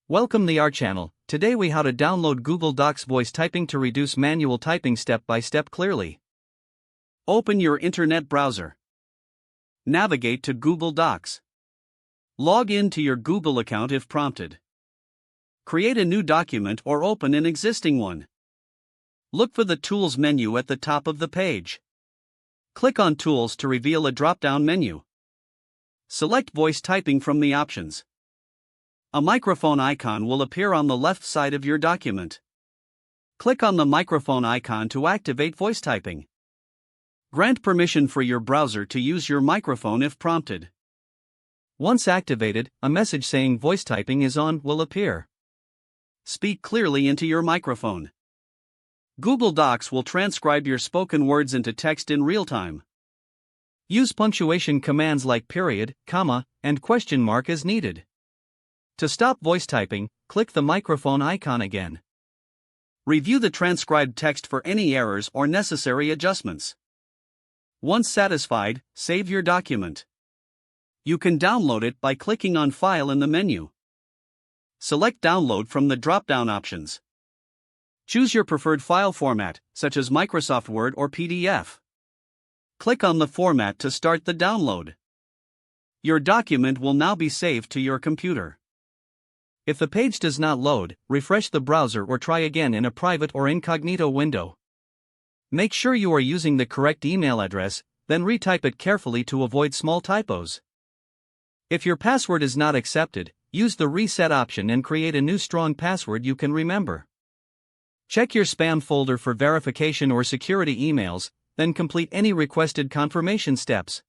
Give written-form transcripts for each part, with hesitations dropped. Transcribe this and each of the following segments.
Welcome to our channel. Today we how to download Google Docs voice typing to reduce manual typing step by step clearly. Open your internet browser. Navigate to Google Docs. Log in to your Google account if prompted. Create a new document or open an existing one. Look for the Tools menu at the top of the page. Click on Tools to reveal a drop-down menu. Select Voice Typing from the options. A microphone icon will appear on the left side of your document. Click on the microphone icon to activate voice typing. Grant permission for your browser to use your microphone if prompted. Once activated, a message saying voice typing is on will appear. Speak clearly into your microphone. Google Docs will transcribe your spoken words into text in real time. Use punctuation commands like period, comma, and question mark as needed. To stop voice typing, click the microphone icon again. Review the transcribed text for any errors or necessary adjustments. Once satisfied, save your document. You can download it by clicking on File in the menu. Select Download from the drop-down options. Choose your preferred file format, such as Microsoft Word or PDF. Click on the format to start the download. Your document will now be saved to your computer. If the page does not load, refresh the browser or try again in a private or incognito window. Make sure you are using the correct email address, then retype it carefully to avoid small typos. If your password is not accepted, use the reset option and create a new strong password you can remember. Check your spam folder for verification or security emails, then complete any requested confirmation steps.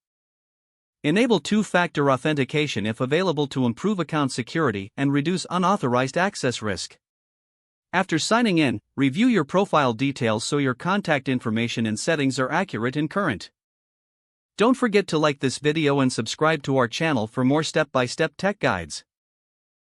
Enable two-factor authentication if available to improve account security and reduce unauthorized access risk. After signing in, review your profile details so your contact information and settings are accurate and current. Don't forget to like this video and subscribe to our channel for more step-by-step tech guides.